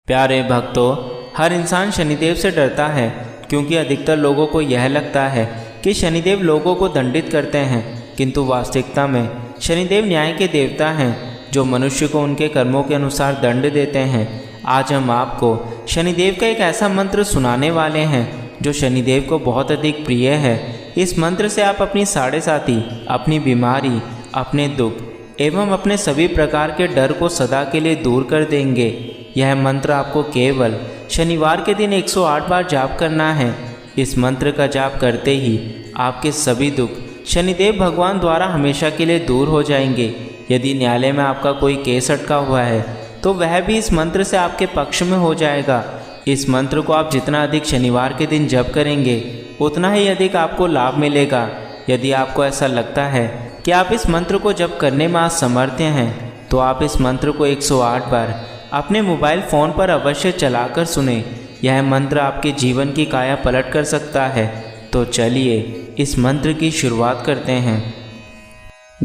प्यारे भक्तों, हर इंसान शनिदेव से डरता है क्योंकि अधिकतर लोगों को यह लगता है कि शनिदेव लोगों को दंडित करते हैं, किंतु वास्तविकता में शनिदेव न्याय के देवता हैं जो मनुष्य को उनके कर्मों के अनुसार दंड देते हैं। आज हम आपको शनिदेव का एक ऐसा मंत्र सुनाने वाले हैं जो शनिदेव को बहुत अधिक प्रिय है। इस मंत्र से आप अपनी साढ़े-साती, अपनी बीमारी, अपने दुख एवं अपने सभी प्रकार के डर को सदा के लिए दूर कर देंगे। यह मंत्र आपको केवल शनिवार के दिन 108 बार जाप करना है। इस मंत्र का जाप करते ही आपके सभी दुख शनिदेव भगवान द्वारा हमेशा के लिए दूर हो जाएंगे। यदि न्यायालय में आपका कोई केस अटका हुआ है तो वह भी इस मंत्र से आपके पक्ष में हो जाएगा। इस मंत्र को आप जितना अधिक शनिवार के दिन जप करेंगे उतना ही अधिक आपको लाभ मिलेगा। यदि आपको ऐसा लगता है कि आप इस मंत्र को जप करने में असमर्थ हैं तो आप इस मंत्र को 108 बार अपने मोबाइल फ़ोन पर अवश्य चलाकर सुने। यह मंत्र आपके जीवन की काया पलट कर सकता है। तो चलिए इस मंत्र की शुरुआत करते हैं।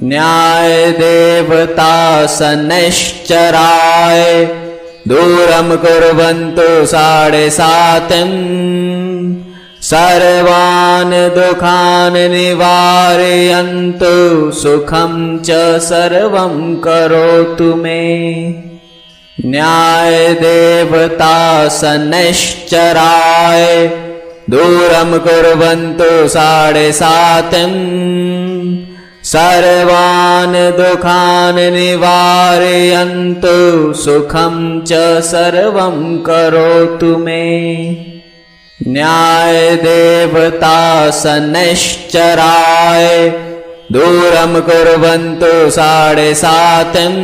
न्याय देवता सनिश्चराय दूरं कुर्वन्तु साडेसातिं सर्वान् दुःखान् निवारयन्तु सुखं च सर्वं करोतु मे। न्याय देवता सनिश्चराय दूरं कुर्वन्तु साडेसातिं सर्वान् दुःखान् निवारयन्तु सुखं च सर्वं करोतु मे। न्याय देवता सनिश्चराय दूरं कुर्वन्तु साडेसातिं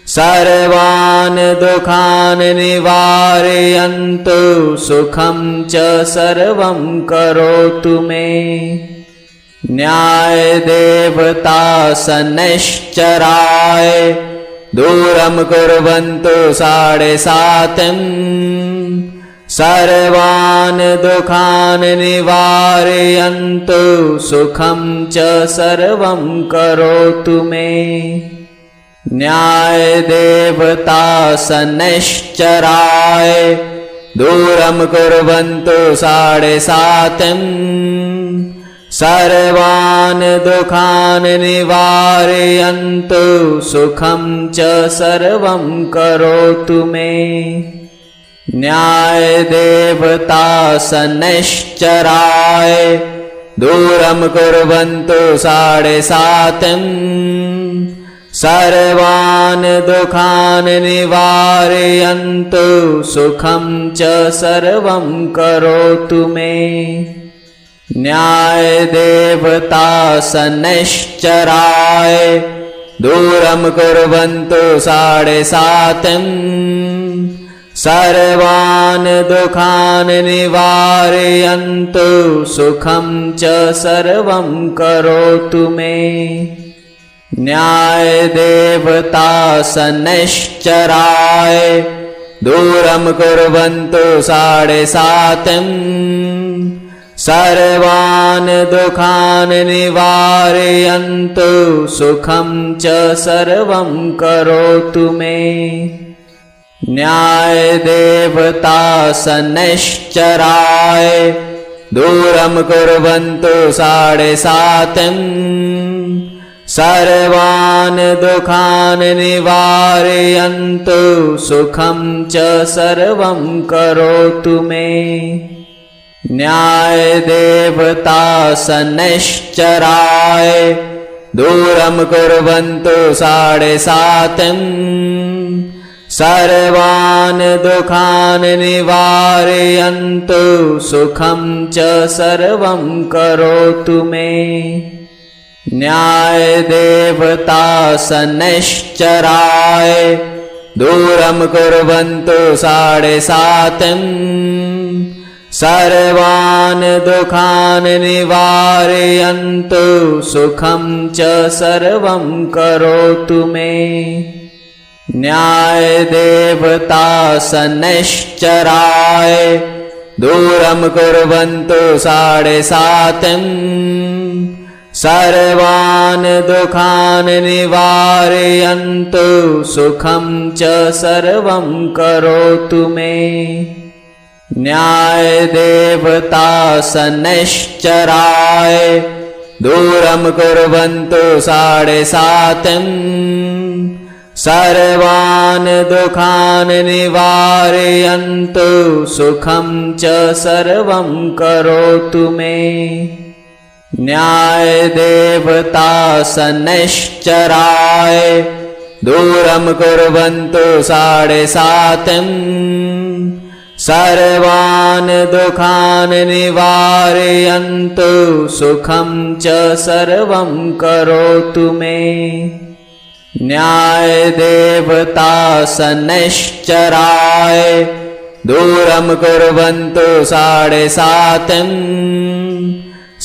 सर्वान् दुःखान् निवारयन्तु सुखं च सर्वं करोतु मे। न्याय देवता सनिश्चराय दूरं कुर्वन्तु साडेसातिं सर्वान् दुःखान् निवारयन्तु सुखं च सर्वं करोतु मे। न्याय देवता सनिश्चराय दूरं कुर्वन्तु साडेसातिं सर्वान् दुःखान् निवारयन्तु सुखं च सर्वं करोतु मे। न्याय देवता सनिश्चराय दूरं कुर्वन्तु साडेसातिं सर्वान् दुःखान् निवारयन्तु सुखं च सर्वं करोतु मे। न्याय देवता सनिश्चराय दूरं कुर्वन्तु साडेसातिं सर्वान् दुःखान् निवारयन्तु सुखं च सर्वं करोतु मे। न्याय देवता सनिश्चराय दूरं कुर्वन्तु साडेसातिं सर्वान् दुःखान् निवारयन्तु सुखं च सर्वं करोतु मे। न्याय देवता सनिश्चराय दूरं कुर्वन्तु साडेसातिं सर्वान् दुःखान् निवारयन्तु सुखं च सर्वं करोतु मे। न्याय देवता सनिश्चराय दूरं कुर्वन्तु साडेसातिं सर्वान् दुःखान् निवारयन्तु सुखं च सर्वं करोतु मे। न्याय देवता सनिश्चराय दूरं कुर्वन्तु साडेसातिं सर्वान् दुःखान् निवारयन्तु सुखं च सर्वं करोतु मे। न्याय देवता सनिश्चराय दूरं कुर्वन्तु साडेसातिं सर्वान् दुःखान् निवारयन्तु सुखं च सर्वं करोतु मे। न्यायदेवतासनश्चराय दूरं कुर्वन्तु 7.5 सर्वान् दुःखान् निवारयन्तु सुखं च सर्वं करोतु मे। न्यायदेवतासनश्चराय दूरं कुर्वन्तु 7.5 सर्वान् दुःखान् निवारयन्तु सुखं च सर्वं करोतु मे। न्यायदेवतासनश्चराय दूरं कुर्वन्तु 7.5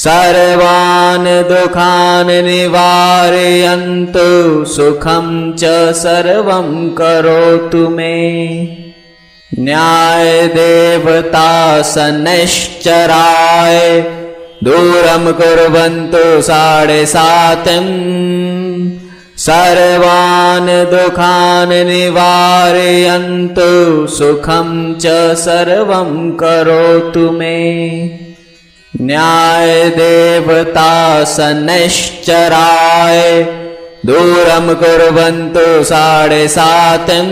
सर्वान् दुःखान् निवारयन्तु सुखं च सर्वं करोतु मे। न्यायदेवतासनश्चराय दूरं कुर्वन्तु 7.5 सर्वान् दुःखान् निवारयन्तु सुखं च सर्वं करोतु मे। न्यायदेवतासनश्चराय दूरं कुर्वन्तु 7.5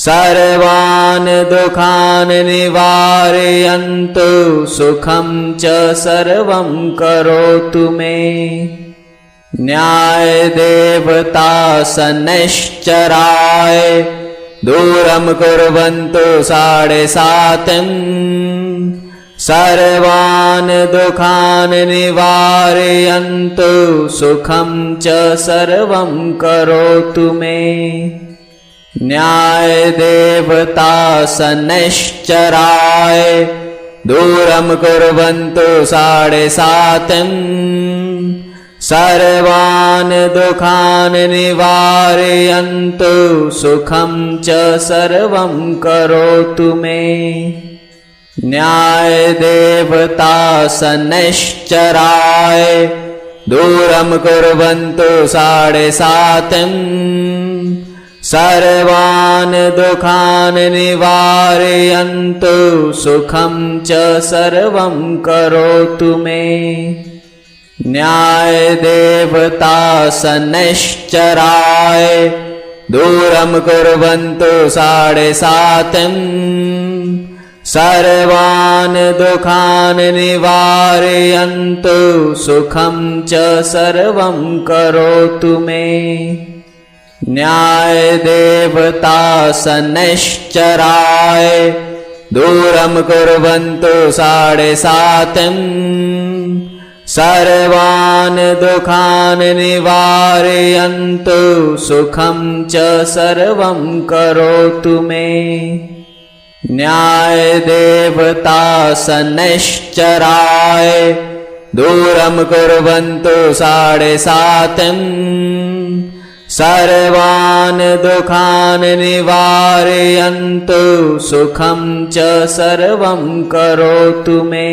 सर्वान् दुःखान् निवारयन्तु सुखं च सर्वं करोतु मे। न्यायदेवतासनश्चराय दूरं कुर्वन्तु 7.5 सर्वान् दुःखान् निवारयन्तु सुखं च सर्वं करोतु मे। न्यायदेवतासनश्चराय दूरं कुर्वन्तु 7.5 सर्वान् दुःखान् निवारयन्तु सुखं च सर्वं करोतु मे। न्यायदेवतासनश्चराय दूरं कुर्वन्तु 7.5 सर्वान् दुःखान् निवारयन्तु सुखं च सर्वं करोतु मे। न्यायदेवतासनश्चराय दूरं कुर्वन्तु 7.5 सर्वान् दुःखान् निवारयन्तु सुखं च सर्वं करोतु मे। न्यायदेवतासनश्चराय दूरं कुर्वन्तु 7.5 सर्वान् दुःखान् निवारयन्तु सुखं च सर्वं करोतु मे। न्यायदेवतासनश्चराय दूरं कुर्वन्तु 7.5 सर्वान् दुःखान् निवारयन्तु सुखं च सर्वं करोतु मे।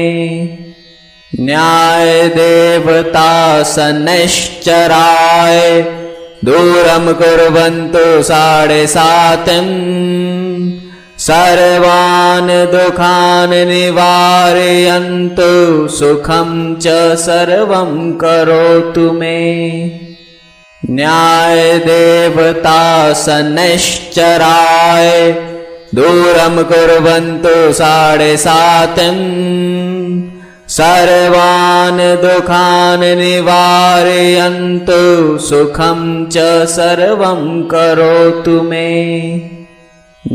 न्यायदेवतासनश्चराय दूरं कुर्वन्तु 7.5 सर्वान् दुःखान् निवारयन्तु सुखं च सर्वं करोतु मे। न्यायदेवतासनश्चराय दूरं कुर्वन्तु 7.5 सर्वान् दुःखान् निवारयन्तु सुखं च सर्वं करोतु मे।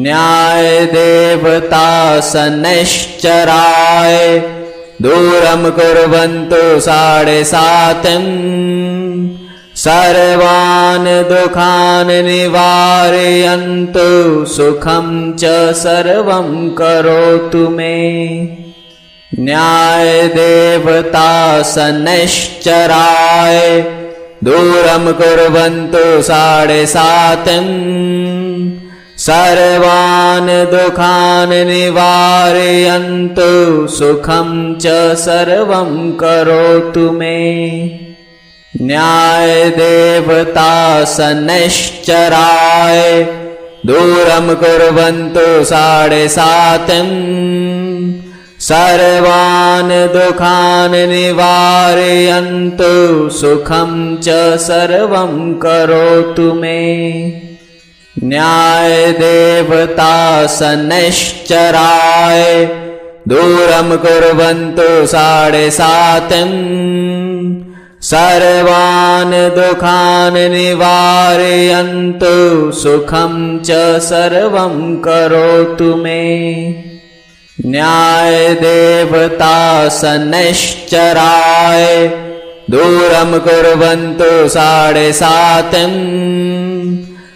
न्यायदेवतासनश्चराय दूरं कुर्वन्तु 7.5 सर्वान् दुःखान् निवारयन्तु सुखं च सर्वं करोतु मे। न्यायदेवतासनश्चराय दूरं कुर्वन्तु 7.5 सर्वान् दुःखान् निवारयन्तु सुखं च सर्वं करोतु मे। न्यायदेवतासनश्चराय दूरं कुर्वन्तु साढे सातिं। सर्वान् दुःखान् निवारयन्तु सुखं च सर्वं करोतु मे। न्यायदेवतासनश्चराय दूरं कुर्वन्तु साढे सातिं। सर्वान् दुःखान् निवारयन्तु सुखं च सर्वं करोतु मे। न्यायदेवतासनश्चराय दूरं कुर्वन्तु साढे सातिं।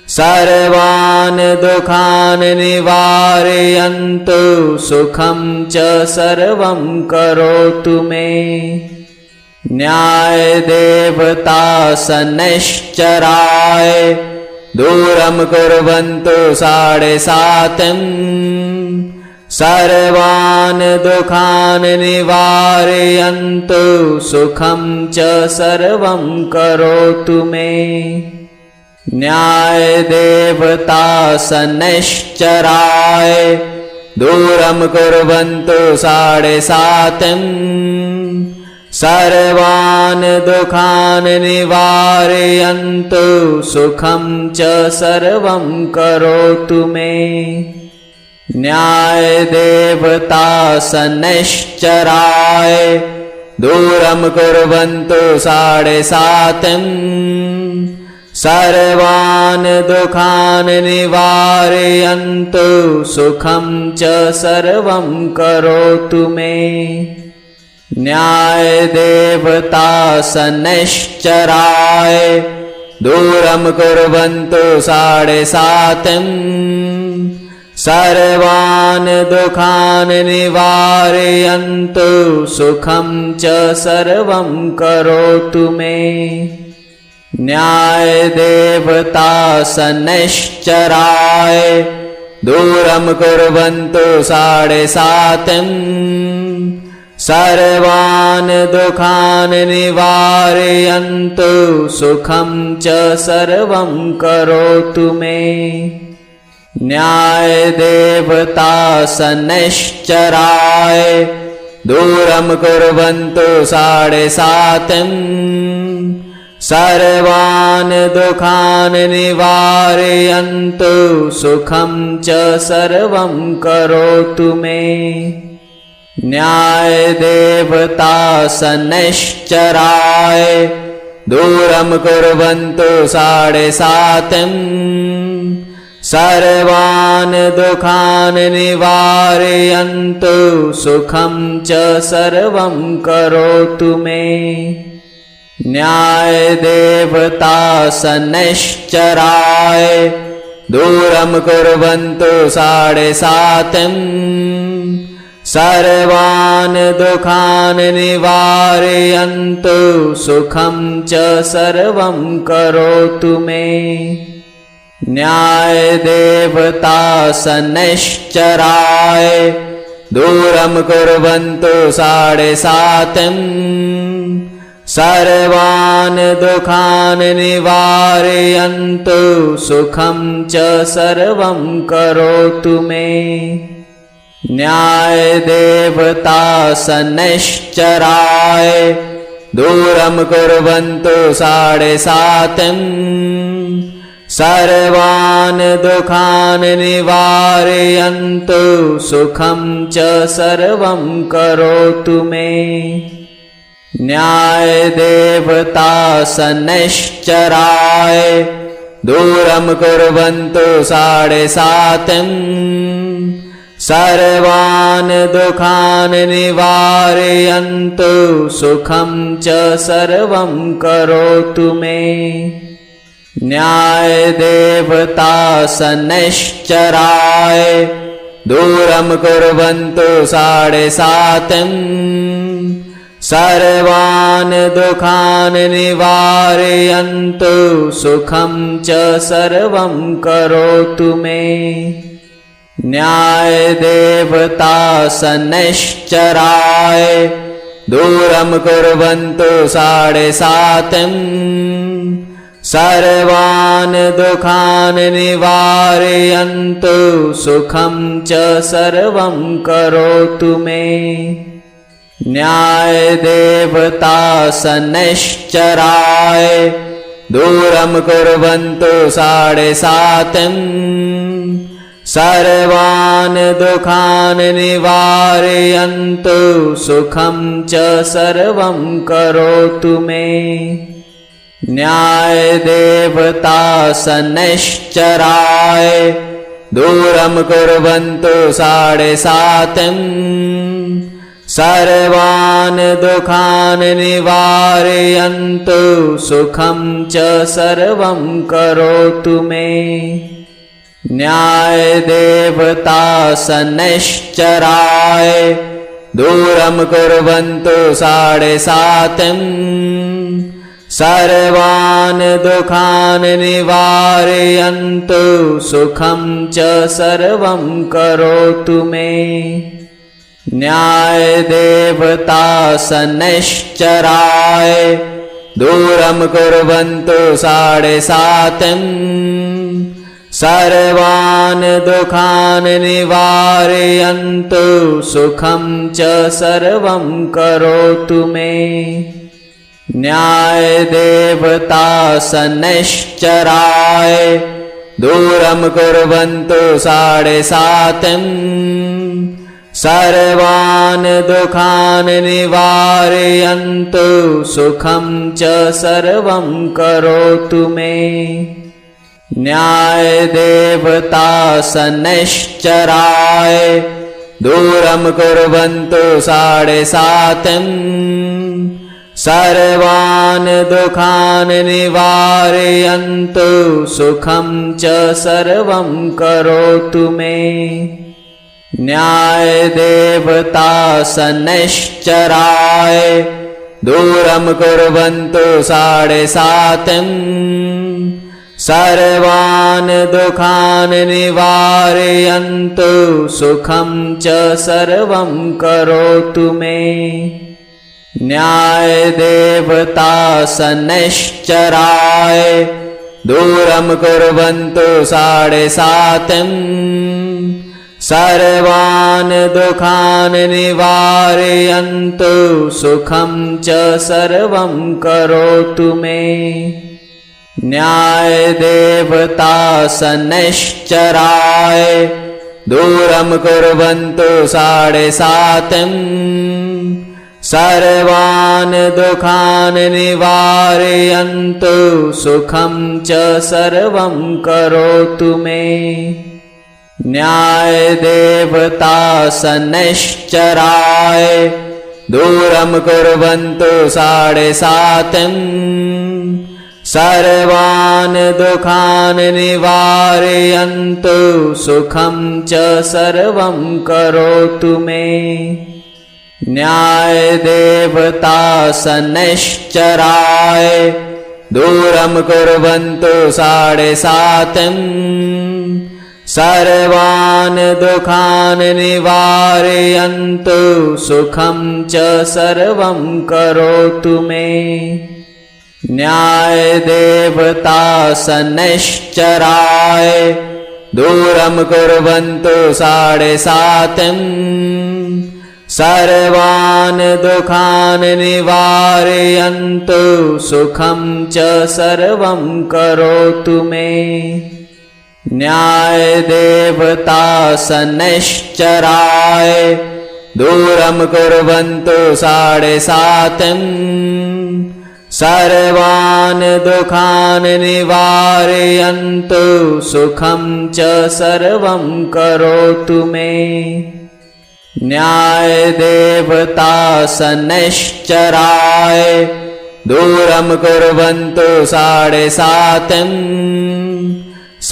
सर्वान् दुःखान् निवारयन्तु सुखं च सर्वं करोतु मे। न्यायदेवतासनश्चराय दूरं कुर्वन्तु साढे सातिं। सर्वान् दुःखान् निवारयन्तु सुखं च सर्वं करोतु मे। न्यायदेवतासनश्चराय दूरं कुर्वन्तु साढे सातिं। सर्वान् दुःखान् निवारयन्तु सुखं च सर्वं करोतु मे। न्यायदेवतासनश्चराय दूरं कुर्वन्तु साढे सातिं। सर्वान् दुःखान् निवारयन्तु सुखं च सर्वं करोतु मे। न्यायदेवतासनश्चराय दूरं कुर्वन्तु साढे सातिं। सर्वान् दुःखान् निवारयन्तु सुखं च सर्वं करोतु मे। न्यायदेवतासनश्चराय दूरं कुर्वन्तु साढे सातिं। सर्वान् दुःखान् निवारयन्तु सुखं च सर्वं करोतु मे। न्यायदेवतासनश्चराय दूरं कुर्वन्तु साढे सातिं। सर्वान् दुःखान् निवारयन्तु सुखं च सर्वं करोतु मे। न्यायदेवतासनश्चराय दूरं कुर्वन्तु साढे सातिं। सर्वान् दुःखान् निवारयन्तु सुखं च सर्वं करोतु मे। न्यायदेवतासनश्चराय दूरं कुर्वन्तु साढे सातिं। सर्वान् दुःखान् निवारयन्तु सुखं च सर्वं करोतु मे। न्यायदेवतासनश्चराय दूरं कुर्वन्तु साढे सातिं। सर्वान् दुःखान् निवारयन्तु सुखं च सर्वं करोतु मे। न्यायदेवतासनश्चराय दूरं कुर्वन्तु साढे सातिं। सर्वान् दुःखान् निवारयन्तु सुखं च सर्वं करोतु मे। न्यायदेवतासनश्चराय दूरं कुर्वन्तु साढे सातिं। सर्वान् दुःखान् निवारयन्तु सुखं च सर्वं करोतु मे। न्यायदेवतासनश्चराय दूरं कुर्वन्तु साढे सातिं। सर्वान् दुःखान् निवारयन्तु सुखं च सर्वं करोतु मे। न्यायदेवतासनश्चराय दूरं कुर्वन्तु साडेसातिं सर्वान् दुःखान् निवारयन्तु सुखं च सर्वं करोतु मे। न्यायदेवतासनश्चराय दूरं कुर्वन्तु साडेसातिं सर्वान् दुःखान् निवारयन्तु सुखं च सर्वं करोतु मे। न्यायदेवतासनश्चराय दूरं कुर्वन्तु साडेसातिं सर्वान् दुःखान् निवारयन्तु सुखं च सर्वं करोतु मे। न्यायदेवतासनश्चराय दूरं कुर्वन्तु साडेसातिं सर्वान् दुःखान् निवारयन्तु सुखं च सर्वं करोतु मे। न्यायदेवतासनश्चराय दूरं कुर्वन्तु साडेसातिं सर्वान् दुःखान् निवारयन्तु सुखं च सर्वं करोतु मे। न्यायदेवतासनश्चराय दूरं कुर्वन्तु साडेसातिं सर्वान् दुःखान् निवारयन्तु सुखं च सर्वं करोतु मे। न्यायदेवतासनश्चराय दूरं कुर्वन्तु साडेसातिं सर्वान् दुःखान् निवारयन्तु सुखं च सर्वं करोतु मे। न्यायदेवतासनश्चराय दूरं कुर्वन्तु साडेसातिं सर्वान् दुःखान् निवारयन्तु सुखं च सर्वं करोतु मे। न्यायदेवतासनश्चराय दूरं कुर्वन्तु साडेसातिं सर्वान् दुःखान् निवारयन्तु सुखं च सर्वं करोतु मे। न्यायदेवतासनश्चराय दूरं कुर्वन्तु साडेसातिं सर्वान् दुःखान् निवारयन्तु सुखं च सर्वं करोतु मे। न्यायदेवतासनश्चराय दूरं कुर्वन्तु साडेसातिं सर्वान् दुःखान् निवारयन्तु सुखं च सर्वं करोतु मे। न्यायदेवतासनश्चराय दूरं कुर्वन्तु साडेसातिं सर्वान् दुःखान् निवारयन्तु सुखं च सर्वं करोतु मे। न्यायदेवतासनश्चराय दूरं कुर्वन्तु साडेसातिं सर्वान् दुःखान् निवारयन्तु सुखं च सर्वं करोतु मे। न्यायदेवतासनश्चराय दूरं कुर्वन्तु साडेसातिं सर्वान् दुःखान् निवारयन्तु सुखं च सर्वं करोतु मे। न्यायदेवतासनश्चराय दूरं कुर्वन्तु साडेसातिं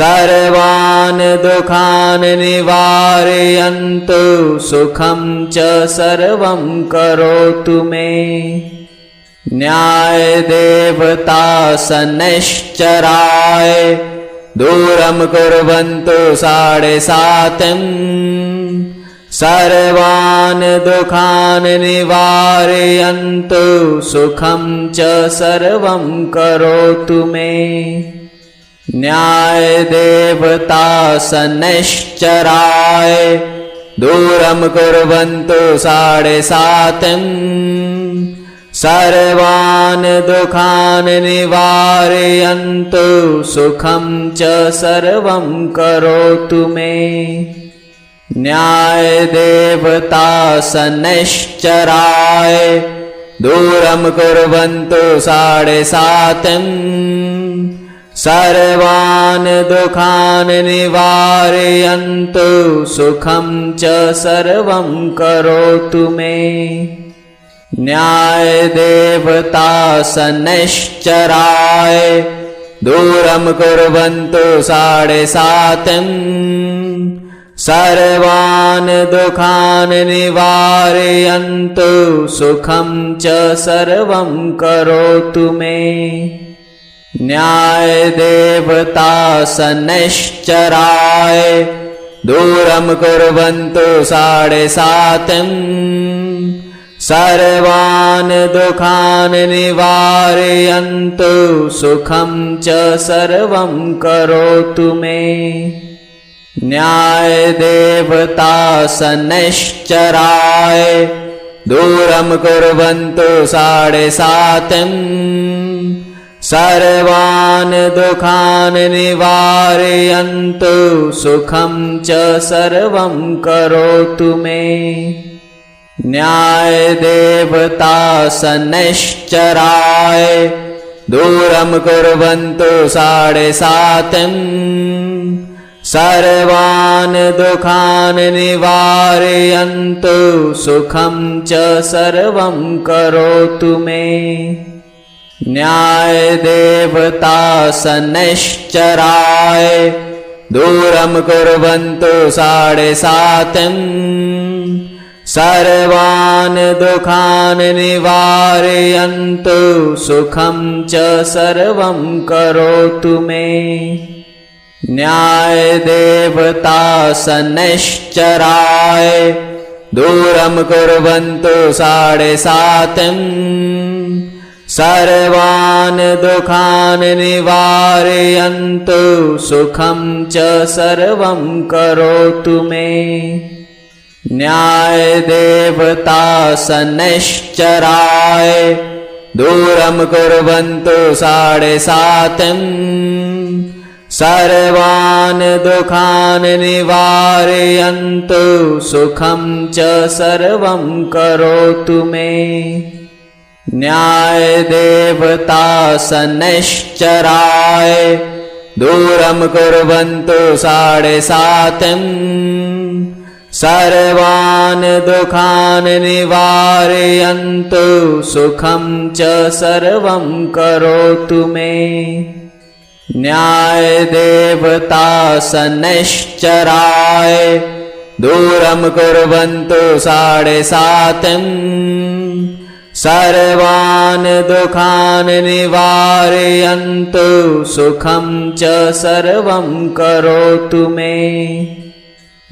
सर्वान् दुःखान् निवारयन्तु सुखं च सर्वं करोतु मे। न्यायदेवतासनश्चराय दूरं कुर्वन्तु साढे सातिं। सर्वान् दुःखान् निवारयन्तु सुखं च सर्वं करोतु मे। न्यायदेवतासनश्चराय दूरं कुर्वन्तु साढे सातिं। सर्वान् दुःखान् निवारयन्तु सुखं च सर्वं करोतु मे। न्यायदेवतासनश्चराय दूरं कुर्वन्तु साढे सातिं। सर्वान् दुःखान् निवारयन्तु सुखं च सर्वं करोतु मे। न्यायदेवतासनश्चराय दूरं कुर्वन्तु साढे सातिं। सर्वान् दुःखान् निवारयन्तु सुखं च सर्वं करोतु मे। न्यायदेवतासनश्चराय दूरं कुर्वन्तु साढे सातिं। सर्वान् दुःखान् निवारयन्तु सुखं च सर्वं करोतु मे। न्यायदेवतासनश्चराय दूरं कुर्वन्तु साढे सातिं। सर्वान् दुःखान् निवारयन्तु सुखं च सर्वं करोतु मे। न्यायदेवतासनश्चराय दूरं कुर्वन्तु साढे सातिं। सर्वान् दुःखान् निवारयन्तु सुखं च सर्वं करोतु मे। न्यायदेवतासनश्चराय दूरं कुर्वन्तु साढे सातिं। सर्वान् दुःखान् निवारयन्तु सुखं च सर्वं करोतु मे। न्यायदेवतासनश्चराय दूरं कुर्वन्तु साढे सातिं। सर्वान् दुःखान् निवारयन्तु सुखं च सर्वं करोतु मे। न्यायदेवतासनश्चराय दूरं कुर्वन्तु साढे सातिं। सर्वान् दुःखान् निवारयन्तु सुखं च सर्वं करोतु मे। न्यायदेवतासनश्चराय दूरं कुर्वन्तु साढे सातिं। सर्वान् दुःखान् निवारयन्तु सुखं च सर्वं करोतु मे। न्यायदेवतासनश्चराय दूरं कुर्वन्तु साढे सातिं। सर्वान् दुःखान् निवारयन्तु सुखं च सर्वं करोतु मे।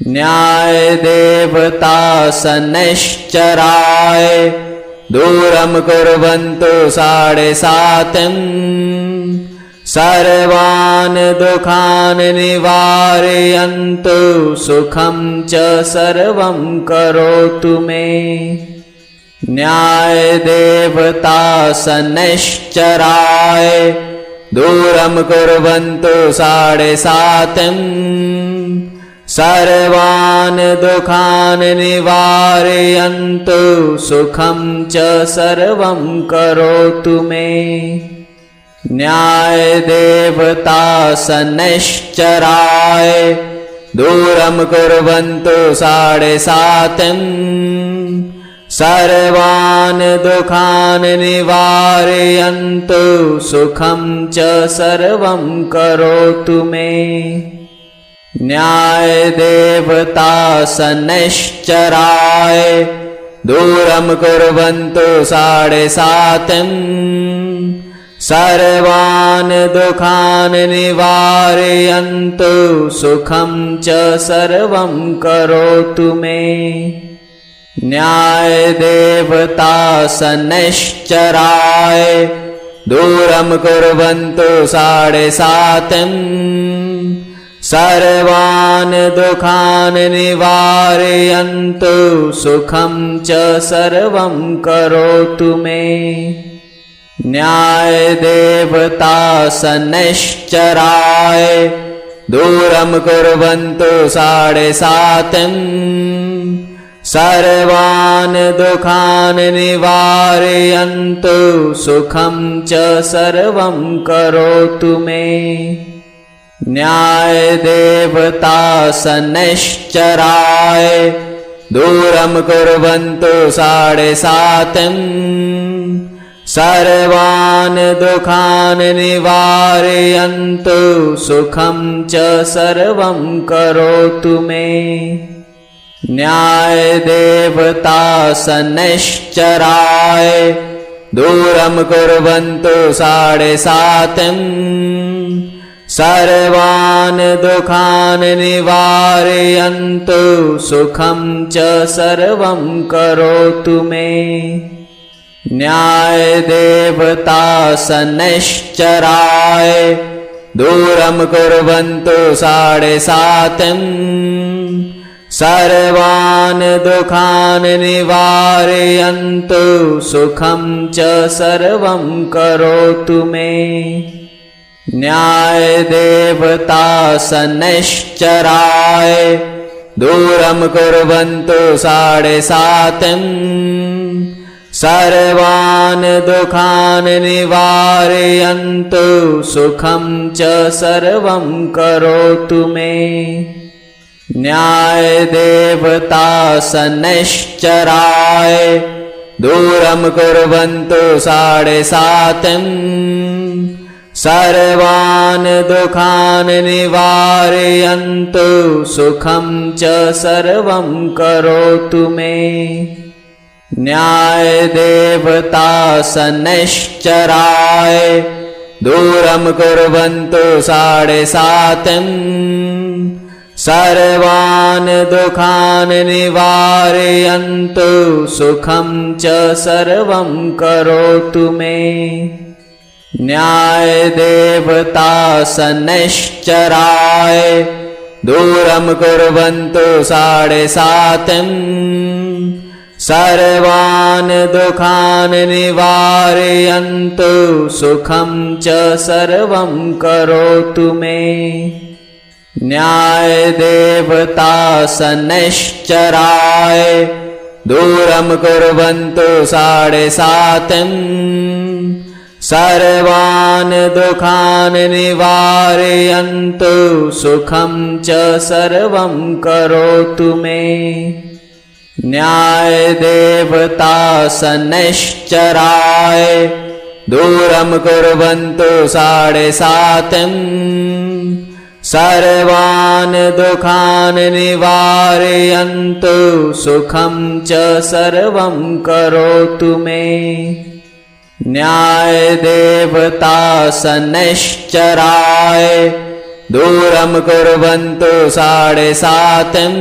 न्यायदेवतासनश्चराय दूरं कुर्वन्तु साढे सातिं। सर्वान् दुःखान् निवारयन्तु सुखं च सर्वं करोतु मे। न्यायदेवतासनश्चराय दूरं कुर्वन्तु साढे सातिं। सर्वान् दुःखान् निवारयन्तु सुखं च सर्वं करोतु मे। न्यायदेवतासनश्चराय दूरं कुर्वन्तु साढे सातिं। सर्वान् दुःखान् निवारयन्तु सुखं च सर्वं करोतु मे। न्यायदेवता शनैश्चराय दूरं कुर्वन्तु साढे सातिं। सर्वान् दुःखान् निवारयन्तु सुखं च सर्वं करोतु मे। न्यायदेवता शनैश्चराय दूरं कुर्वन्तु साढे सातिं। सर्वान् दुःखान् निवारयन्तु सुखं च सर्वं करोतु मे। न्यायदेवता शनैश्चराय दूरं कुर्वन्तु साढे सातिं। सर्वान् दुःखान् निवारयन्तु सुखं च सर्वं करोतु मे। न्यायदेवता शनैश्चराय दूरं कुर्वन्तु साढे सातिं। सर्वान् दुःखान् निवारयन्तु सुखं च सर्वं करोतु मे। न्यायदेवता शनैश्चराय दूरं कुर्वन्तु साढे सातिं। सर्वान् दुःखान् निवारयन्तु सुखं च सर्वं करोतु मे। न्यायदेवता शनैश्चराय दूरं कुर्वन्तु साढे सातिं। सर्वान् दुःखान् निवारयन्तु सुखं च सर्वं करोतु मे। न्यायदेवता शनैश्चराय दूरं कुर्वन्तु साढे सातिं। सर्वान् दुःखान् निवारयन्तु सुखं च सर्वं करोतु मे। न्यायदेवता शनैश्चराय दूरं कुर्वन्तु साढे सातिं। सर्वान् दुःखान् निवारयन्तु सुखं च सर्वं करोतु मे। न्यायदेवता शनैश्चराय दूरं कुर्वन्तु साढे सातिं। सर्वान् दुःखान् निवारयन्तु सुखं च सर्वं करोतु मे। न्यायदेवता शनैश्चराय दूरं कुर्वन्तु साढे सातिं। सर्वान् दुःखान् निवारयन्तु सुखं च सर्वं करोतु मे। न्यायदेवता शनैश्चराय दूरं कुर्वन्तु साढे सातिं। सर्वान् दुःखान् निवारयन्तु सुखं च सर्वं करोतु मे। न्यायदेवता शनैश्चराय दूरं कुर्वन्तु साढे सातिं। सर्वान् दुःखान् निवारयन्तु सुखं च सर्वं करोतु मे। न्यायदेवता शनैश्चराय दूरं कुर्वन्तु साढे सातिं।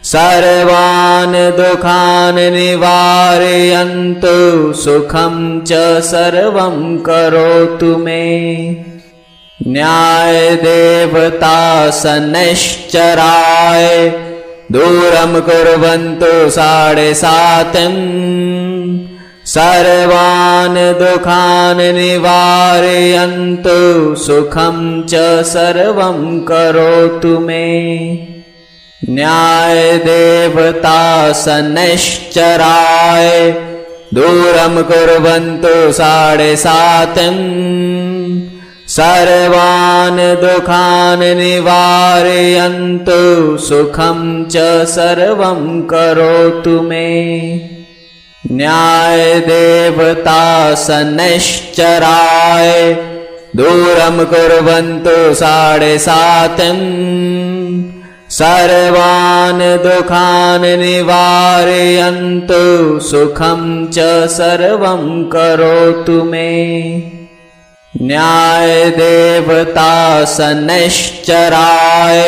सर्वान् दुःखान् निवारयन्तु सुखं च सर्वं करोतु मे। न्यायदेवता शनैश्चराय दूरं कुर्वन्तु साढे सातिं। सर्वान् दुःखान् निवारयन्तु सुखं च सर्वं करोतु मे। न्यायदेवता शनैश्चराय दूरं कुर्वन्तु साढे सातिं। सर्वान् दुःखान् निवारयन्तु सुखं च सर्वं करोतु मे। न्यायदेवता शनैश्चराय दूरं कुर्वन्तु साढे सातिं। सर्वान् दुःखान् निवारयन्तु सुखं च सर्वं करोतु मे। न्यायदेवता शनैश्चराय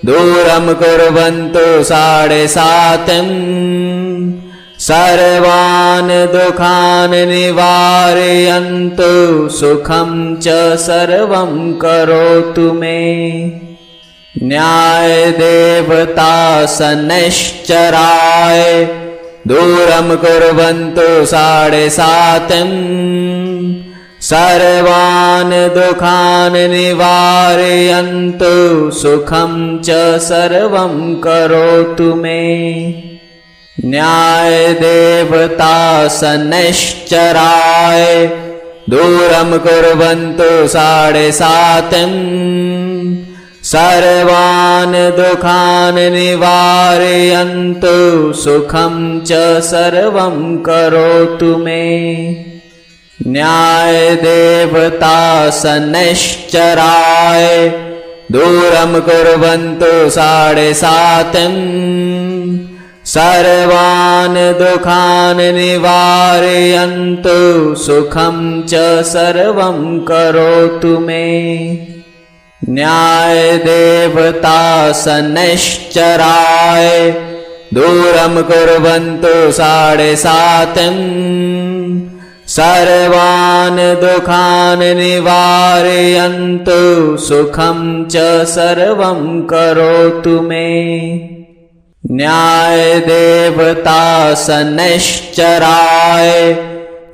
दूरं कुर्वन्तु साढे सातिं। सर्वान् दुःखान् निवारयन्तु सुखं च सर्वं करोतु मे। न्यायदेवता शनैश्चराय दूरं कुर्वन्तु साढे सातिं। सर्वान् दुःखान् निवारयन्तु सुखं च सर्वं करोतु मे। न्यायदेवता शनैश्चराय दूरं कुर्वन्तु साढे सातिं। सर्वान् दुःखान् निवारयन्तु सुखं च सर्वं करोतु मे। न्यायदेवता शनैश्चराय दूरं कुर्वन्तु साढे सातिं। सर्वान् दुःखान् निवारयन्तु सुखं च सर्वं करोतु मे। न्यायदेवता शनैश्चराय दूरं कुर्वन्तु साढे सातिं। सर्वान् दुःखान् निवारयन्तु सुखं च सर्वं करोतु मे। न्यायदेवता शनैश्चराय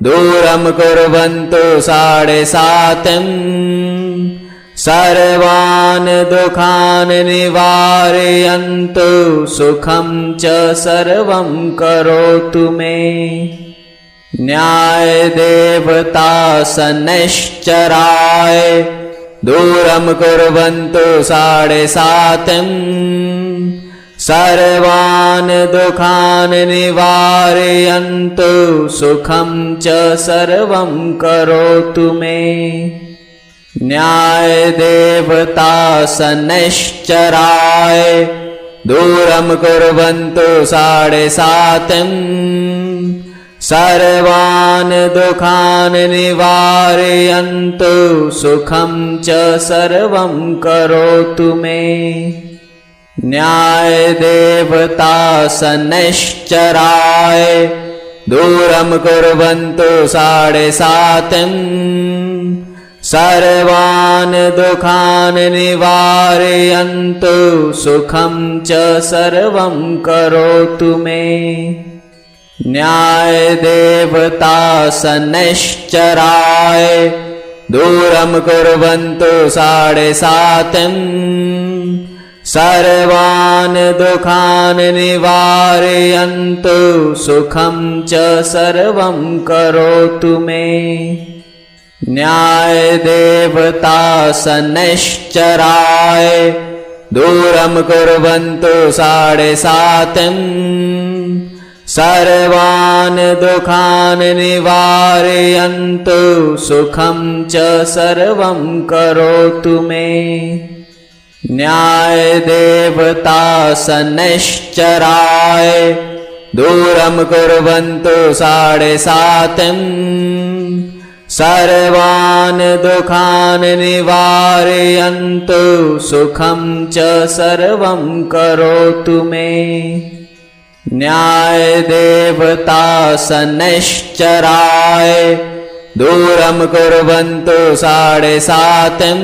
दूरं कुर्वन्तु साढे सातिं। सर्वान् दुःखान् निवारयन्तु सुखं च सर्वं करोतु मे। न्यायदेवता शनैश्चराय दूरं कुर्वन्तु साढे सातिं। सर्वान् दुःखान् निवारयन्तु सुखं च सर्वं करोतु मे। न्यायदेवता शनैश्चराय दूरं कुर्वन्तु साढे सातिं। सर्वान् दुःखान् निवारयन्तु सुखं च सर्वं करोतु मे। न्यायदेवता शनैश्चराय दूरं कुर्वन्तु साढे सातिं। सर्वान् दुःखान् निवारयन्तु सुखं च सर्वं करोतु मे। न्यायदेवता शनैश्चराय दूरं कुर्वन्तु साढे सातिं। सर्वान् दुःखान् निवारयन्तु सुखं च सर्वं करोतु मे। न्यायदेवता शनैश्चराय दूरं कुर्वन्तु साढे सातिं। सर्वान् दुःखान् निवारयन्तु सुखं च सर्वं करोतु मे। न्यायदेवता शनैश्चराय दूरं कुर्वन्तु साढे सातिं। सर्वान् दुःखान् निवारयन्तु सुखं च सर्वं करोतु मे। न्यायदेवता शनैश्चराय दूरं कुर्वन्तु साढे सातिं।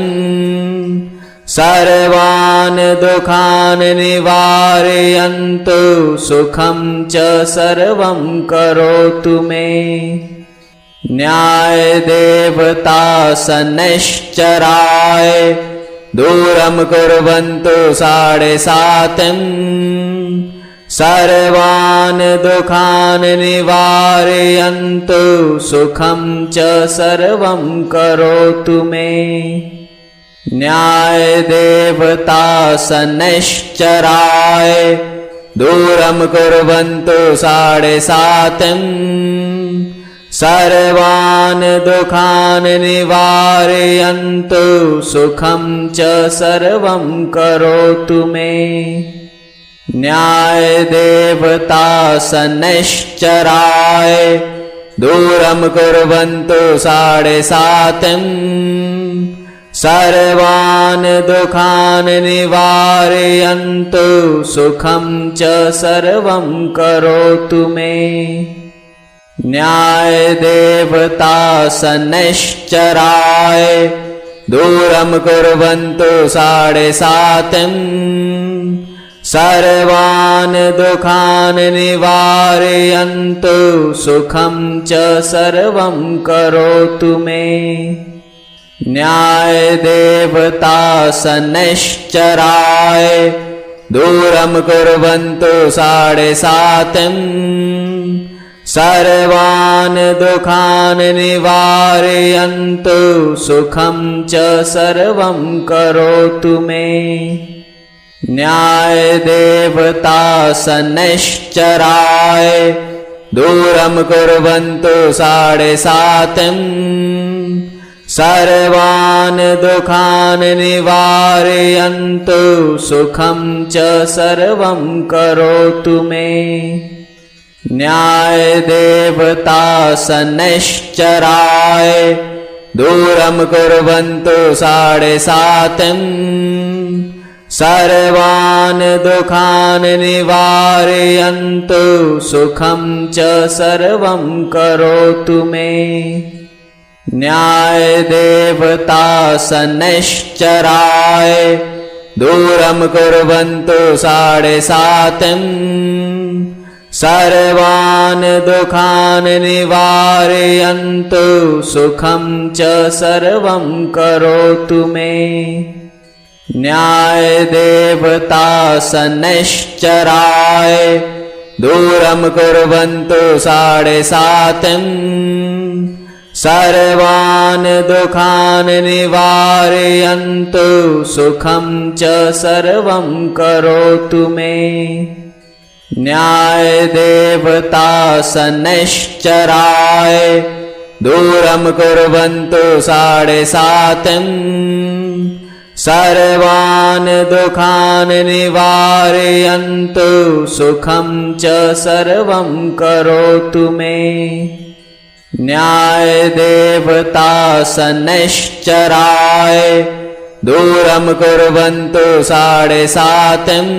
सर्वान् दुःखान् निवारयन्तु सुखं च सर्वं करोतु मे। न्यायदेवता शनैश्चराय दूरं कुर्वन्तु साढे सातिं। सर्वान् दुःखान् निवारयन्तु सुखं च सर्वं करोतु मे। न्यायदेवता शनैश्चराय दूरं कुर्वन्तु 7.5 सर्वान् दुःखान् निवारयन्तु सुखं च सर्वं करोतु मे। न्यायदेवता शनैश्चराय दूरं कुर्वन्तु 7.5 सर्वान् दुःखान् निवारयन्तु सुखं च सर्वं करोतु मे। न्यायदेवता शनैश्चराय दूरं कुर्वन्तु 7.5 सर्वान् दुःखान् निवारयन्तु सुखं च सर्वं करोतु मे। न्यायदेवता शनैश्चराय दूरं कुर्वन्तु 7.5 सर्वान् दुःखान् निवारयन्तु सुखं च सर्वं करोतु मे। न्यायदेवता शनैश्चराय दूरं कुर्वन्तु 7.5 सर्वान् दुःखान् निवारयन्तु सुखं च सर्वं करोतु मे। न्यायदेवता शनैश्चराय दूरं कुर्वन्तु 7.5 सर्वान् दुःखान् निवारयन्तु सुखं च सर्वं करोतु मे। न्यायदेवता शनैश्चराय दूरं कुर्वन्तु 7.5 सर्वान् दुःखान् निवारयन्तु सुखं च सर्वं करोतु मे। न्यायदेवता शनैश्चराय दूरं कुर्वन्तु 7.5 सर्वान् दुःखान् निवारयन्तु सुखं च सर्वं करोतु मे। न्यायदेवता शनैश्चराय दूरं कुर्वन्तु 7.5 सर्वान् दुःखान् निवारयन्तु सुखं च सर्वं करोतु मे। न्यायदेवता शनैश्चराय दूरं कुर्वन्तु 7.5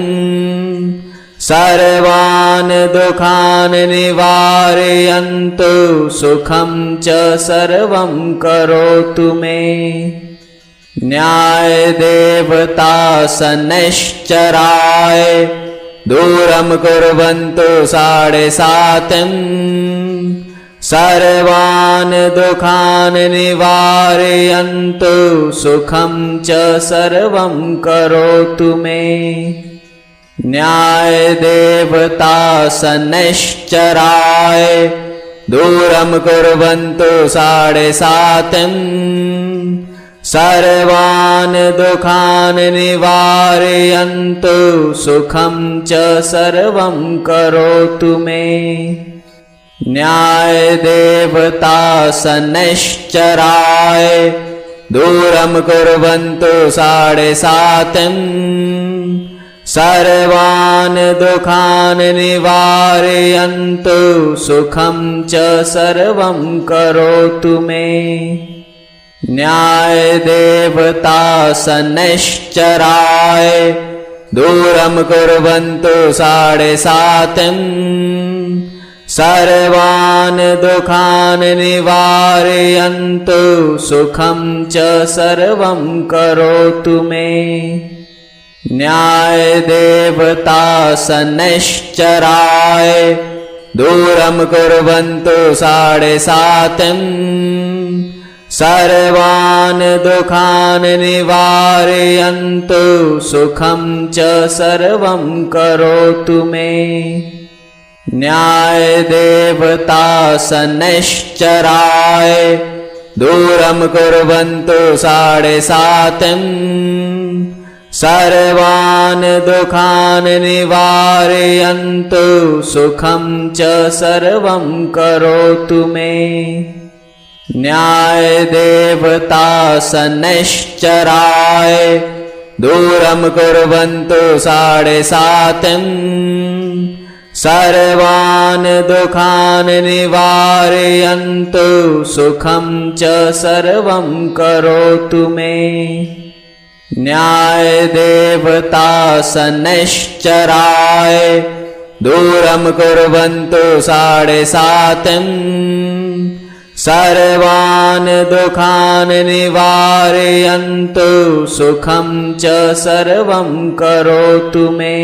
सर्वान् दुःखान् निवारयन्तु सुखं च सर्वं करोतु मे। न्यायदेवता शनैश्चराय दूरं कुर्वन्तु 7.5 सर्वान् दुःखान् निवारयन्तु सुखं च सर्वं करोतु मे। न्यायदेवता शनैश्चराय दूरं कुर्वन्तु 7.5 सर्वान् दुःखान् निवारयन्तु सुखं च सर्वं करोतु मे। न्यायदेवता शनैश्चराय दूरं कुर्वन्तु 7.5 सर्वान् दुःखान् निवारयन्तु सुखं च सर्वं करोतु मे। न्यायदेवता शनैश्चराय दूरं कुर्वन्तु 7.5 सर्वान् दुःखान् निवारयन्तु सुखं च सर्वं करोतु मे। न्यायदेवता शनैश्चराय दूरं कुर्वन्तु 7.5 सर्वान् दुःखान् निवारयन्तु सुखं च सर्वं करोतु मे। न्यायदेवता शनैश्चराय दूरं कुर्वन्तु साढे सातिं। सर्वान् दुःखान् निवारयन्तु सुखं च सर्वं करोतु मे। न्यायदेवता शनैश्चराय दूरं कुर्वन्तु साढे सातिं। सर्वान् दुःखान् निवारयन्तु सुखं च सर्वं करोतु मे। न्यायदेवता शनैश्चराय दूरं कुर्वन्तु साढे सातिं। सर्वान् दुःखान् निवारयन्तु सुखं च सर्वं करोतु मे।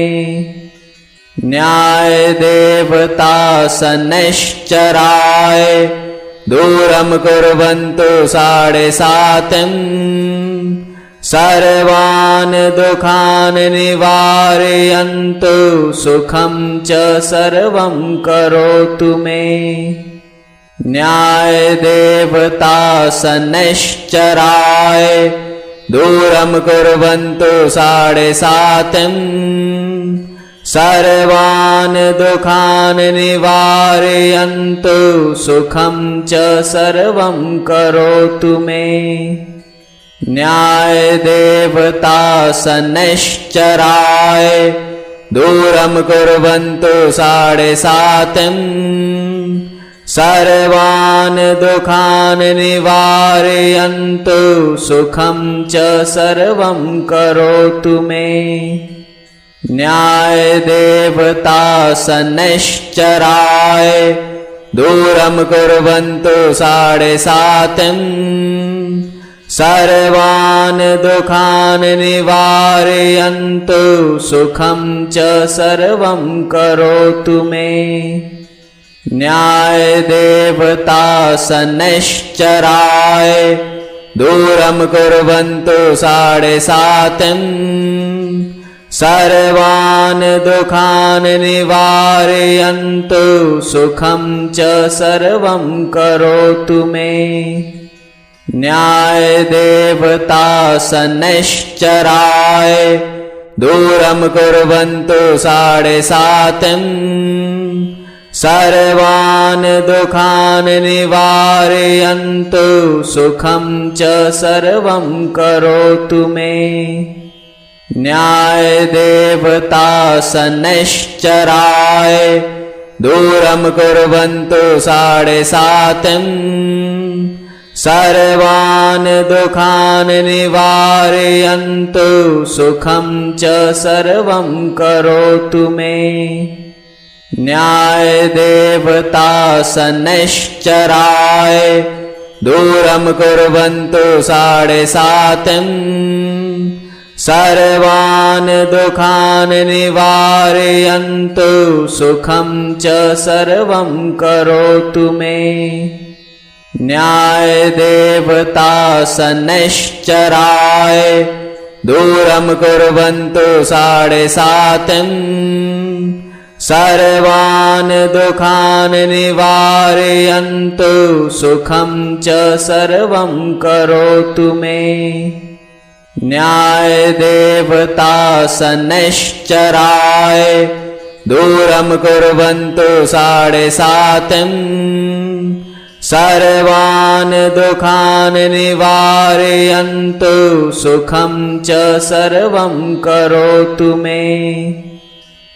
न्यायदेवता शनैश्चराय दूरं कुर्वन्तु साढे सातिं। सर्वान् दुःखान् निवारयन्तु सुखं च सर्वं करोतु मे। न्यायदेवता शनैश्चराय दूरं कुर्वन्तु साढे सातिं। सर्वान् दुःखान् निवारयन्तु सुखं च सर्वं करोतु मे। न्यायदेवता शनैश्चराय दूरं कुर्वन्तु साढे सातिं। सर्वान् दुःखान् निवारयन्तु सुखं च सर्वं करोतु मे। न्यायदेवता शनैश्चराय दूरं कुर्वन्तु साढे सातिं। सर्वान् दुःखान् निवारयन्तु सुखं च सर्वं करोतु मे। न्यायदेवता शनैश्चराय दूरं कुर्वन्तु साढे सातिं। सर्वान् दुःखान् निवारयन्तु सुखं च सर्वं करोतु मे। न्यायदेवता शनैश्चराय दूरं कुर्वन्तु साढे सातिं। सर्वान् दुःखान् निवारयन्तु सुखं च सर्वं करोतु मे। न्यायदेवता शनैश्चराय दूरं कुर्वन्तु साढे सातिं। सर्वान् दुःखान् निवारयन्तु सुखं च सर्वं करोतु मे। न्यायदेवता शनैश्चराय दूरं कुर्वन्तु साढे सातिं। सर्वान् दुःखान् निवारयन्तु सुखं च सर्वं करोतु मे। न्यायदेवता शनैश्चराय दूरं कुर्वन्तु साढे सातिं। सर्वान् दुःखान् निवारयन्तु सुखं च सर्वं करोतु मे। न्यायदेवता शनैश्चराय दूरं कुर्वन्तु साढे सातिं। सर्वान् दुःखान् निवारयन्तु सुखं च सर्वं करोतु मे।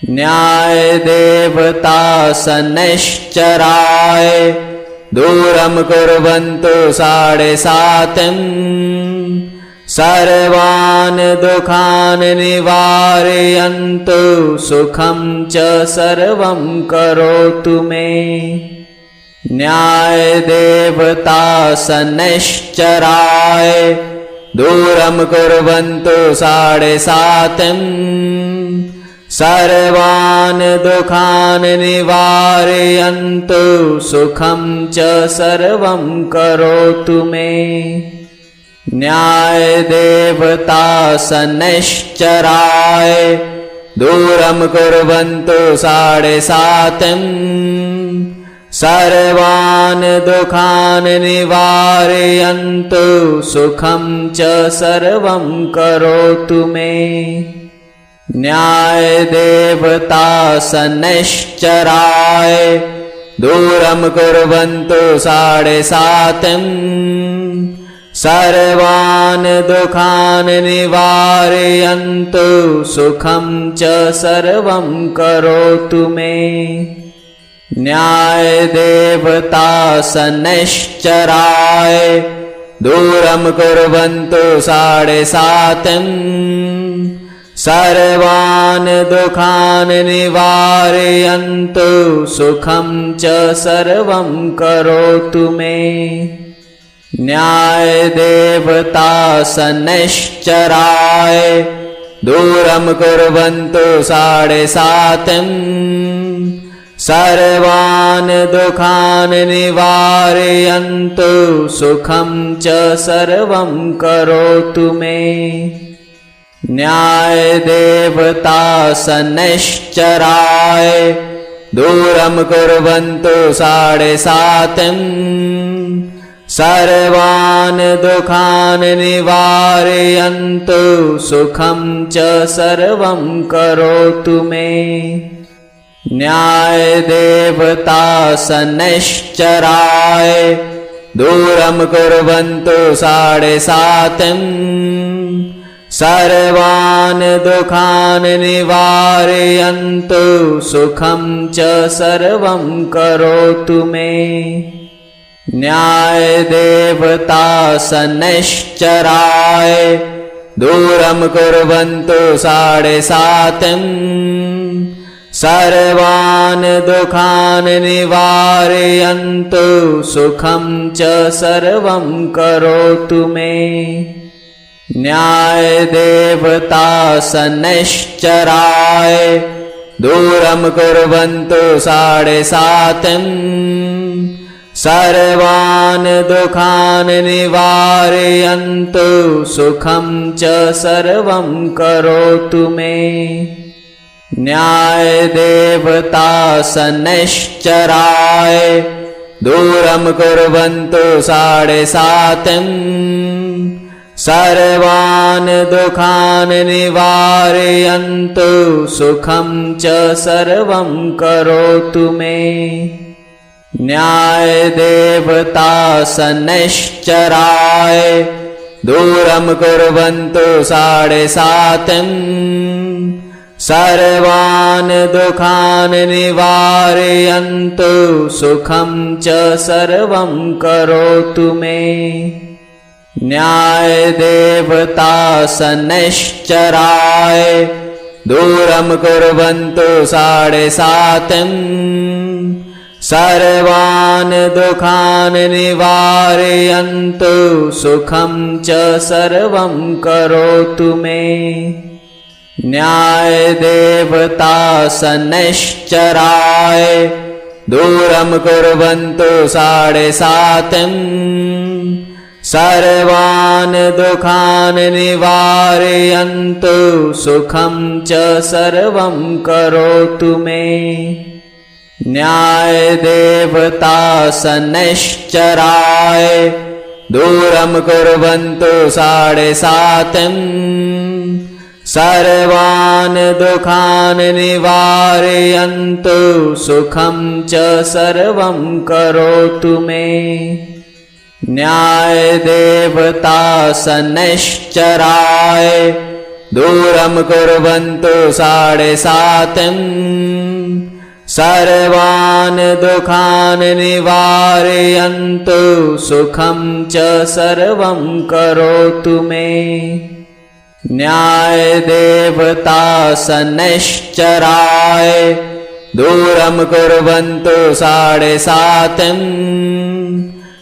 न्यायदेवता शनैश्चराय दूरं कुर्वन्तु साढे सातिं। सर्वान् दुःखान् निवारयन्तु सुखं च सर्वं करोतु मे। न्यायदेवता शनैश्चराय दूरं कुर्वन्तु साढे सातिं। सर्वान् दुःखान् निवारयन्तु सुखं च सर्वं करोतु मे। न्यायदेवता शनैश्चराय दूरं कुर्वन्तु साढे सातिं। सर्वान् दुःखान् निवारयन्तु सुखं च सर्वं करोतु मे। न्यायदेवता शनैश्चराय दूरं कुर्वन्तु साढे सातिं। सर्वान् दुःखान् निवारयन्तु सुखं च सर्वं करोतु मे। न्यायदेवता शनैश्चराय दूरं कुर्वन्तु साढे सातिं। सर्वान् दुःखान् निवारयन्तु सुखं च सर्वं करोतु मे। न्यायदेवता शनैश्चराय दूरं कुर्वन्तु साढे सातिं। सर्वान् दुःखान् निवारयन्तु सुखं च सर्वं करोतु मे। न्यायदेवता शनैश्चराय दूरं कुर्वन्तु साढे सातिं। सर्वान् दुःखान् निवारयन्तु सुखं च सर्वं करोतु मे। न्यायदेवता शनैश्चराय दूरं कुर्वन्तु साढे सातिं। सर्वान् दुःखान् निवारयन्तु सुखं च सर्वं करोतु मे। न्यायदेवता शनैश्चराय दूरं कुर्वन्तु साढे सातिं। सर्वान् दुःखान् निवारयन्तु सुखं च सर्वं करोतु मे। न्यायदेवता शनैश्चराय दूरं कुर्वन्तु साढे सातिं। सर्वान् दुःखान् निवारयन्तु सुखं च सर्वं करोतु मे। न्यायदेवता शनैश्चराय दूरं कुर्वन्तु साढे सातिं। सर्वान् दुःखान् निवारयन्तु सुखं च सर्वं करोतु मे। न्यायदेवता शनैश्चराय दूरं कुर्वन्तु साढे सातिं। सर्वान् दुःखान् निवारयन्तु सुखं च सर्वं करोतु मे। न्यायदेवता शनैश्चराय दूरं कुर्वन्तु साढे सातिं। सर्वान् दुःखान् निवारयन्तु सुखं च सर्वं करोतु मे। न्यायदेवता शनैश्चराय दूरं कुर्वन्तु साढे सातिं। सर्वान् दुःखान् निवारयन्तु सुखं च सर्वं करोतु मे। न्यायदेवता शनैश्चराय दूरं कुर्वन्तु साढे सातिं। सर्वान् दुःखान् निवारयन्तु सुखं च सर्वं करोतु मे। न्यायदेवता शनैश्चराय दूरं कुर्वन्तु साढे सातिं। सर्वान् दुःखान् निवारयन्तु सुखं च सर्वं करोतु मे। न्यायदेवता शनैश्चराय दूरं कुर्वन्तु साढे सातिं।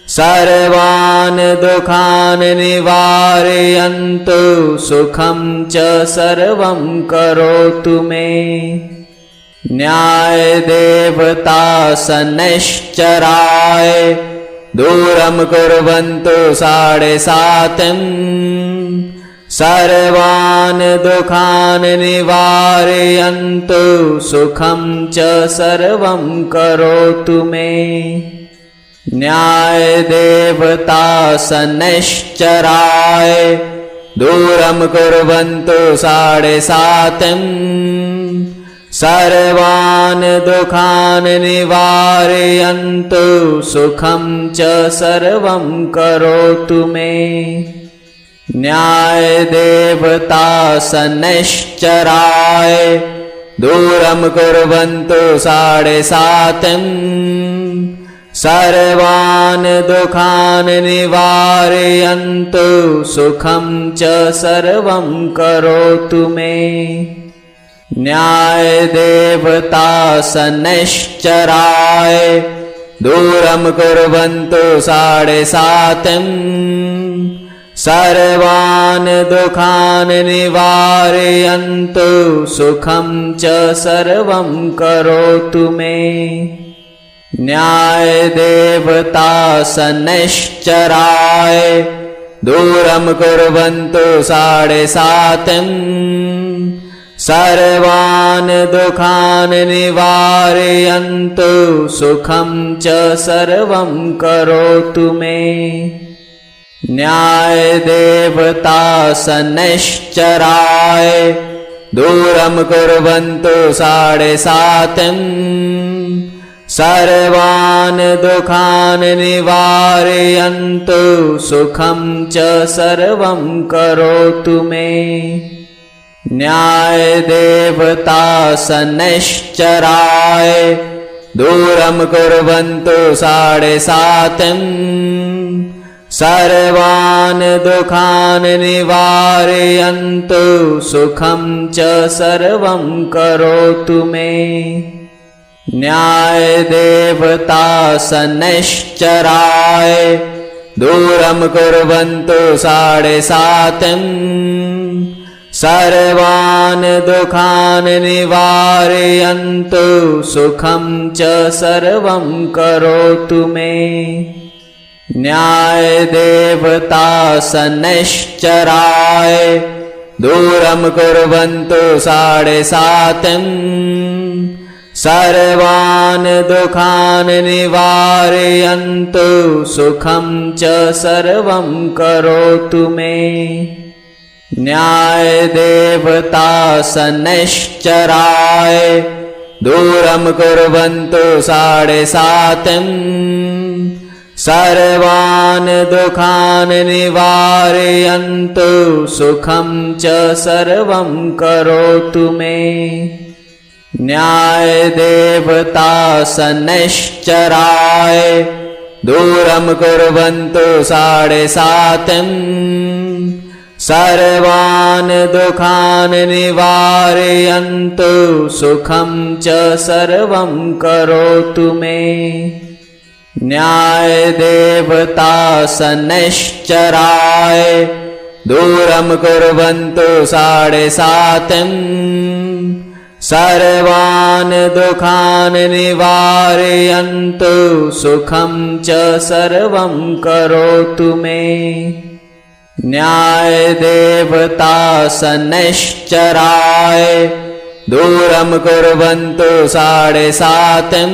सर्वान् दुःखान् निवारयन्तु सुखं च सर्वं करोतु मे। न्यायदेवता शनैश्चराय दूरं कुर्वन्तु साढे सातिं। सर्वान् दुःखान् निवारयन्तु सुखं च सर्वं करोतु मे। न्यायदेवता शनैश्चराय दूरं कुर्वन्तु साढे सातिं। सर्वान् दुःखान् निवारयन्तु सुखं च सर्वं करोतु मे। न्यायदेवता शनैश्चराय दूरं कुर्वन्तु साढे सातिं। सर्वान् दुःखान् निवारयन्तु सुखं च सर्वं करोतु मे। न्यायदेवता शनैश्चराय दूरं कुर्वन्तु साढे सातिं। सर्वान् दुःखान् निवारयन्तु सुखं च सर्वं करोतु मे। न्यायदेवता शनैश्चराय दूरं कुर्वन्तु साढे सातिं। सर्वान् दुःखान् निवारयन्तु सुखं च सर्वं करोतु मे। न्यायदेवता शनैश्चराय दूरं कुर्वन्तु साढे सातिं। सर्वान् दुःखान् निवारयन्तु सुखं च सर्वं करोतु मे। न्यायदेवता शनैश्चराय दूरं कुर्वन्तु साढे सातिं। सर्वान् दुःखान् निवारयन्तु सुखं च सर्वं करोतु मे। न्यायदेवता शनैश्चराय दूरं कुर्वन्तु साढे सातिं। सर्वान् दुःखान् निवारयन्तु सुखं च सर्वं करोतु मे। न्यायदेवता शनैश्चराय दूरं कुर्वन्तु साढे सातिं। सर्वान् दुःखान् निवारयन्तु सुखं च सर्वं करोतु मे। न्यायदेवता शनैश्चराय दूरं कुर्वन्तु साढे सातिं। सर्वान् दुःखान् निवारयन्तु सुखं च सर्वं करोतु मे। न्यायदेवता शनैश्चराय दूरं कुर्वन्तु साढे सातिं। सर्वान् दुःखान् निवारयन्तु सुखं च सर्वं करोतु मे। न्यायदेवता शनैश्चराय दूरं कुर्वन्तु साढे सातिं। सर्वान् दुःखान् निवारयन्तु सुखं च सर्वं करोतु मे। न्यायदेवता शनैश्चराय दूरं कुर्वन्तु साढे सातिं।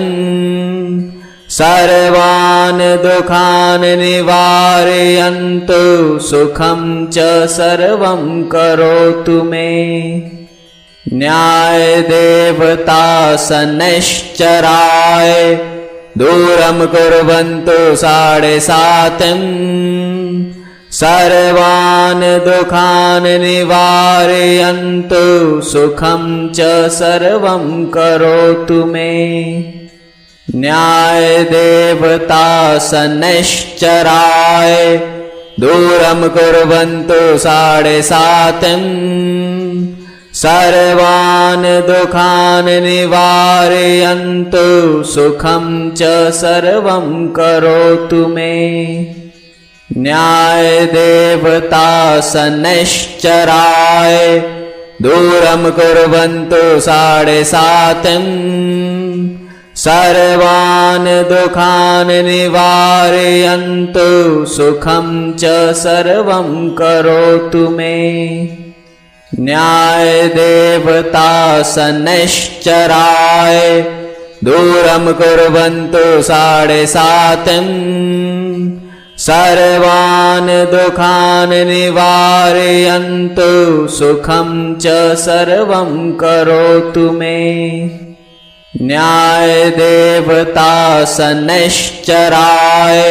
सर्वान् दुःखान् निवारयन्तु सुखं च सर्वं करोतु मे। न्यायदेवता शनैश्चराय दूरं कुर्वन्तु साढे सातिं। सर्वान् दुःखान् निवारयन्तु सुखं च सर्वं करोतु मे। न्यायदेवता शनैश्चराय दूरं कुर्वन्तु साढे सातिं। सर्वान् दुःखान् निवारयन्तु सुखं च सर्वं करोतु मे न्यायदेवता शनैश्चराय दूरं कुर्वन्तु साढे सातिं सर्वान् दुःखान् निवारयन्तु सुखं च सर्वं करोतु मे न्यायदेवता शनैश्चराय दूरं कुर्वन्तु साढे सातिं सर्वान् दुःखान् निवारयन्तु सुखं च सर्वं करोतु मे न्यायदेवता शनैश्चराय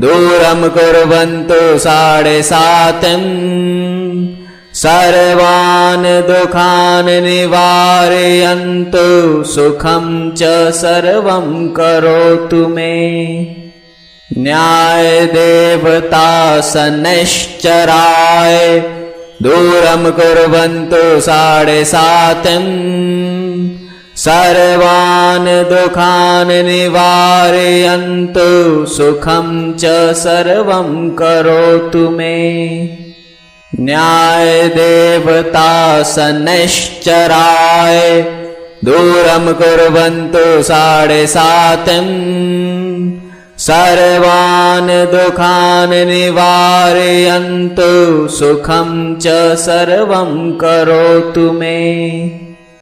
दूरं कुर्वन्तु साढे सातिं सर्वान् दुःखान् निवारयन्तु सुखं च सर्वं करोतु मे न्यायदेवता शनैश्चराय दूरं कुर्वन्तु साढे सातिं सर्वान् दुःखान् निवारयन्तु सुखं च सर्वं करोतु मे न्यायदेवता शनैश्चराय दूरं कुर्वन्तु साढे सातिं सर्वान् दुःखान् निवारयन्तु सुखं च सर्वं करोतु मे।